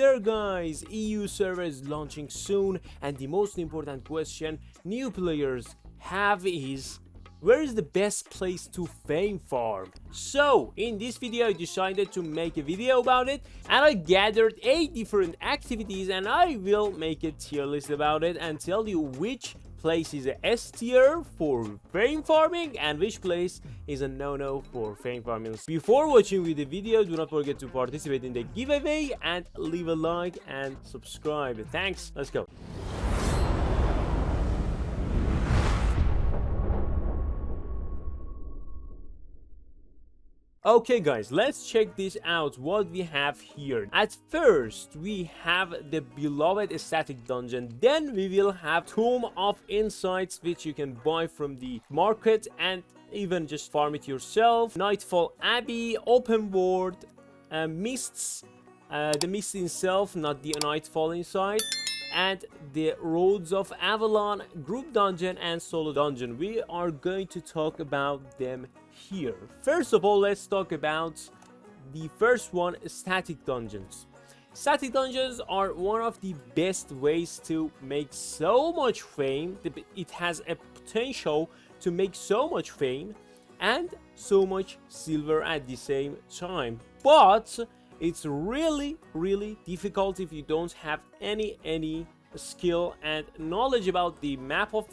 there guys, EU server is launching soon, and the most important question new players have is, where is the best place to fame farm? So in this video I decided to make a video about it, and I gathered 8 different activities, and I will make a tier list about it and tell you which place is a S tier for fame farming and which place is a no-no for fame farming. Before watching the video, do not forget to participate in the giveaway and leave a like and subscribe. Thanks, let's go. Okay guys, let's check this out, what we have here. At first we have the beloved static dungeon, then we will have Tomb of Insights, which you can buy from the market and even just farm it yourself. Nightfall Abbey, open world, mists, the mist itself, not the Nightfall inside, and the roads of Avalon, group dungeon and solo dungeon. We are going to talk about them here. First of all, let's talk about the first one, static dungeons. Static dungeons are one of the best ways to make so much fame. It has a potential to make so much fame and so much silver at the same time, but it's really difficult if you don't have any skill and knowledge about the map of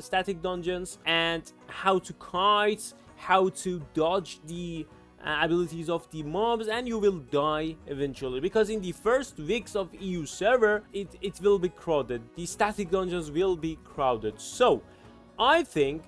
static dungeons and how to kite, how to dodge the abilities of the mobs, and you will die eventually, because in the first weeks of EU server it will be crowded. The static dungeons will be crowded. So I think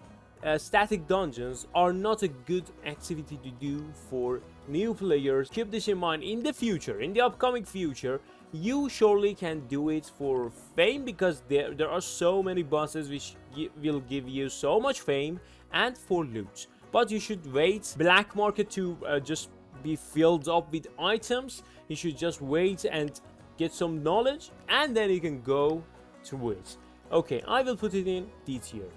static dungeons are not a good activity to do for new players. Keep this in mind in the future, in the upcoming future. You surely can do it for fame, because there are so many bosses which will give you so much fame, and for loot. But you should wait black market to just be filled up with items. You should just wait and get some knowledge, and then you can go to it. Okay, I will put it in D tier.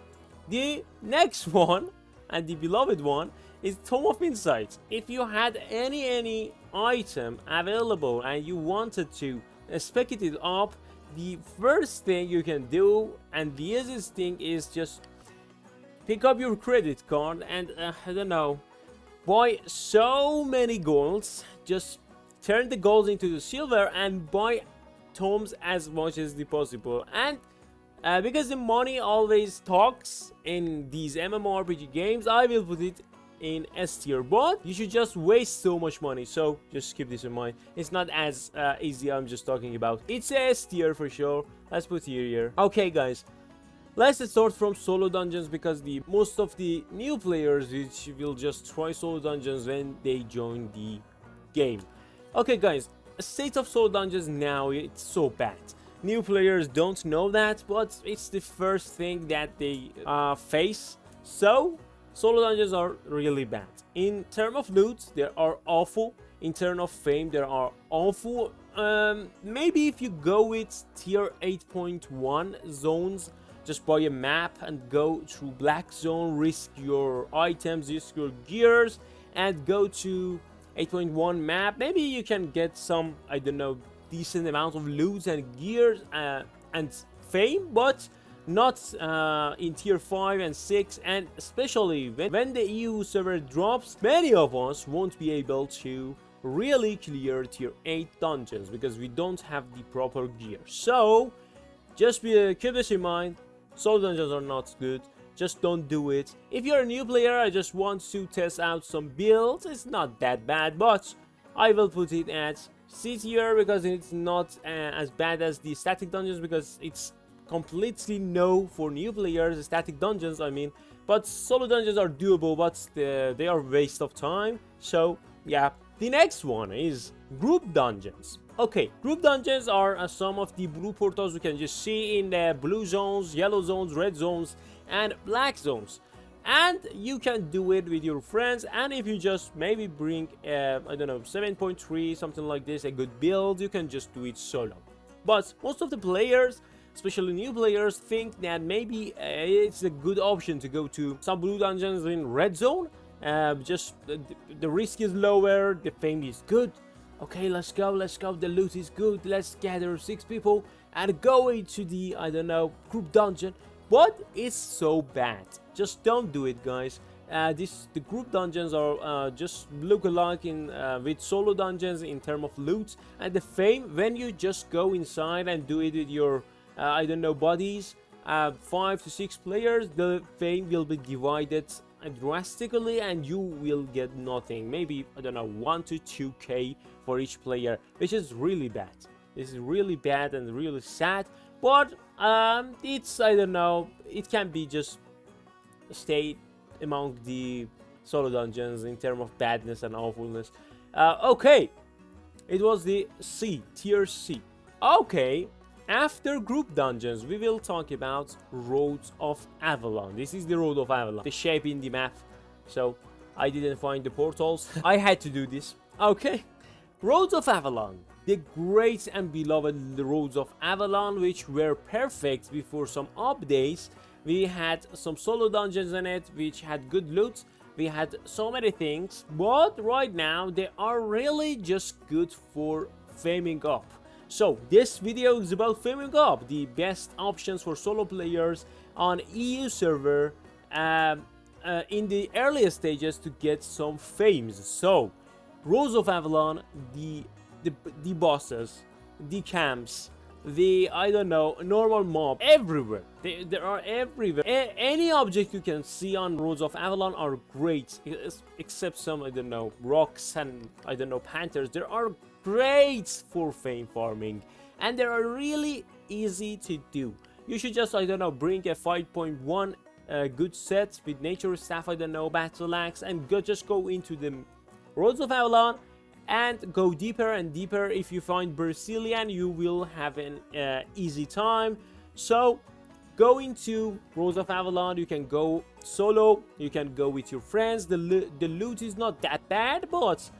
The next one, and the beloved one, is Tomb of Insights. If you had any item available and you wanted to spec it up, the first thing you can do, and the easiest thing, is just pick up your credit card and I don't know, buy so many golds. Just turn the golds into the silver and buy tomes as much as possible. And because the money always talks in these MMORPG games, I will put it in S tier, but you should just waste so much money, so just keep this in mind. It's not as easy I'm just talking about. It's a S tier for sure. Let's put here. Okay guys, let's start from solo dungeons, because most of the new players which will just try solo dungeons when they join the game. Okay guys, state of solo dungeons now, it's so bad. New players don't know that, but it's the first thing that they face. So solo dungeons are really bad. In terms of loot, they are awful. In terms of fame, they are awful. Maybe if you go with tier 8.1 zones, just buy a map and go through black zone, risk your items, risk your gears, and go to 8.1 map. Maybe you can get some, I don't know, decent amount of loot and gears and fame, but not in tier 5 and 6. And especially when the EU server drops, many of us won't be able to really clear tier 8 dungeons because we don't have the proper gear. So just keep this in mind. Solo dungeons are not good. Just don't do it. If you're a new player, I just want to test out some builds. It's not that bad, but I will put it at C tier because it's not as bad as the static dungeons, because it's completely no for new players. Static dungeons, I mean, but solo dungeons are doable, but they are waste of time. So yeah, the next one is group dungeons. Okay, group dungeons are some of the blue portals you can just see in the blue zones, yellow zones, red zones, and black zones. And you can do it with your friends, and if you just maybe bring I don't know, 7.3, something like this, a good build, you can just do it solo. But most of the players, especially new players, think that maybe it's a good option to go to some blue dungeons in red zone. Just the risk is lower, the fame is good. Okay, let's go, let's go. The loot is good. Let's gather 6 people and go into the, I don't know, group dungeon. But it's so bad. Just don't do it, guys. The group dungeons are just look alike in with solo dungeons in terms of loot and the fame. When you just go inside and do it with your I don't know, buddies, 5 to 6 players, the fame will be divided drastically and you will get nothing. Maybe, I don't know, 1 to 2k for each player, which is really bad. This is really bad and really sad. But it's, I don't know, it can be just stay among the solo dungeons in terms of badness and awfulness. Okay, it was the C, tier C. Okay, after group dungeons, we will talk about Roads of Avalon. This is the Road of Avalon, the shape in the map. So I didn't find the portals. I had to do this. Okay, Roads of Avalon. The great and beloved Roads of Avalon, which were perfect before some updates. We had some solo dungeons in it, which had good loot. We had so many things, but right now they are really just good for faming up. So this video is about faming up, the best options for solo players on EU server in the earliest stages to get some fames. So Roads of Avalon, the bosses, the camps, the, I don't know, normal mob, everywhere. They are everywhere. Any object you can see on Roads of Avalon are great, except some, I don't know, rocks and, I don't know, panthers. There are great for fame farming, and they are really easy to do. You should just, I don't know, bring a 5.1 good set with nature staff, I don't know, battle axe, and just go into the Roads of Avalon and go deeper and deeper. If you find Brazilian, you will have an easy time. So go into Roads of Avalon. You can go solo, you can go with your friends. The loot is not that bad, but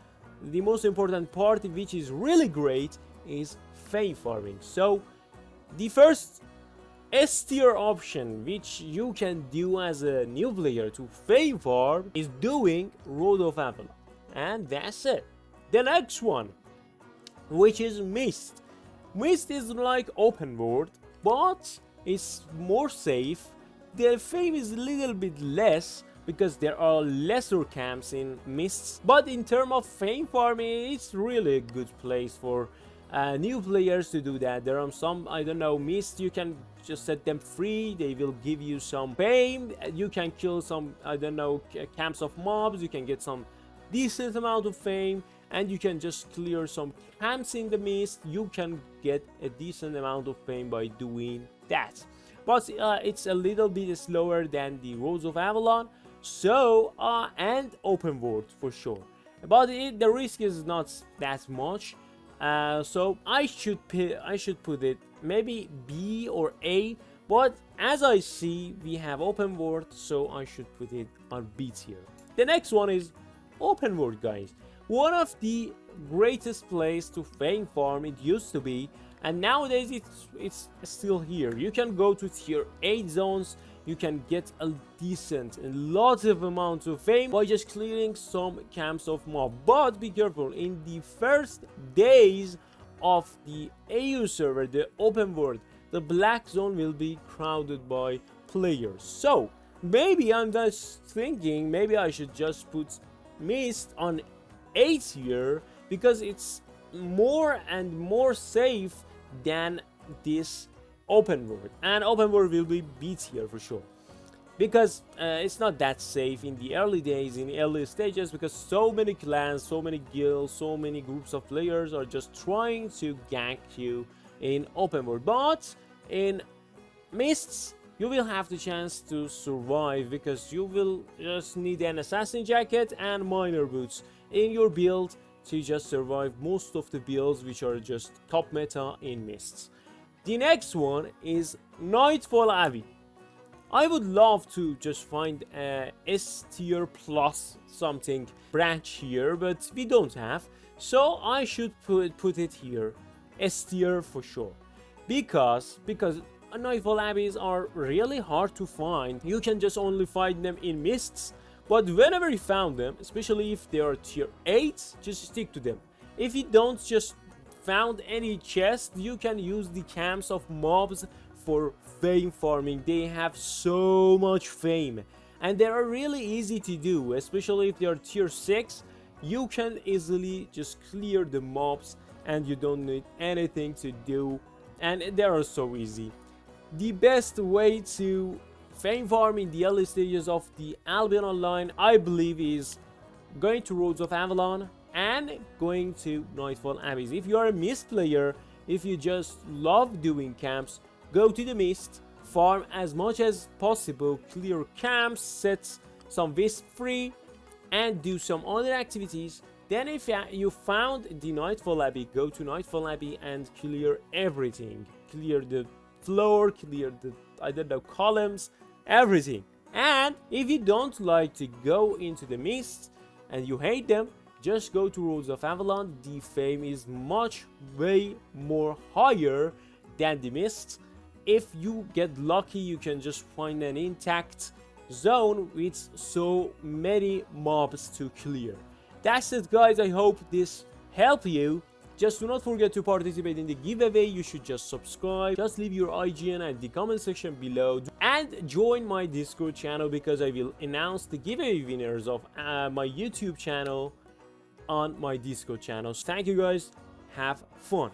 the most important part, which is really great, is fame farming. So the first S tier option which you can do as a new player to fame farm is doing Road of Avalon, and that's it. The next one, which is Mist. Mist is like open world, but it's more safe. The fame is a little bit less because there are lesser camps in Mists. But in terms of fame farming, it's really a good place for new players to do that. There are some, I don't know, Mist, you can just set them free. They will give you some fame. You can kill some, I don't know, camps of mobs. You can get some decent amount of fame, and you can just clear some camps in the Mist. You can get a decent amount of fame by doing that. But it's a little bit slower than the Roads of Avalon, so and open world for sure. But the risk is not that much. So I should put it maybe B or A. But as I see, we have open world, so I should put it on B tier. The next one is open world, guys. One of the greatest place to fame farm it used to be, and nowadays it's still here. You can go to tier 8 zones. You can get a decent and lots of amounts of fame by just clearing some camps of mob. But be careful, in the first days of the AU server, the open world, the black zone will be crowded by players. So maybe I'm just thinking, maybe I should just put Mist on A tier because it's more and more safe than this open world, and open world will be B tier for sure, because it's not that safe in the early days, in the early stages, because so many clans, so many guilds, so many groups of players are just trying to gank you in open world. But in Mists, you will have the chance to survive because you will just need an assassin jacket and miner boots in your build to just survive most of the builds which are just top meta in Mists. The next one is Nightfall Abbey. I would love to just find a S tier plus something branch here, but we don't have, so I should put it here, S tier for sure, because Nightfall Abbeys are really hard to find. You can just only find them in Mists, but whenever you found them, especially if they are tier 8, just stick to them. If you don't just found any chest, you can use the camps of mobs for fame farming. They have so much fame and they are really easy to do, especially if they are tier 6. You can easily just clear the mobs and you don't need anything to do, and they are so easy. The best way to fame farm in the early stages of the Albion Online, I believe, is going to Roads of Avalon and going to Nightfall Abbey. If you are a Mist player, if you just love doing camps, go to the Mist, farm as much as possible, clear camps, set some Wisp free, and do some other activities. Then if you found the Nightfall Abbey, go to Nightfall Abbey and clear everything. Clear the floor, clear the, I don't know, columns, everything. And if you don't like to go into the Mist and you hate them, just go to Roads of Avalon. The fame is way more higher than the Mist. If you get lucky, you can just find an intact zone with so many mobs to clear. That's it, guys. I hope this helped you. Just do not forget to participate in the giveaway. You should just subscribe, just leave your IGN at the comment section below, and join my Discord channel because I will announce the giveaway winners of my YouTube channel on my Discord channel. Thank you, guys. Have fun.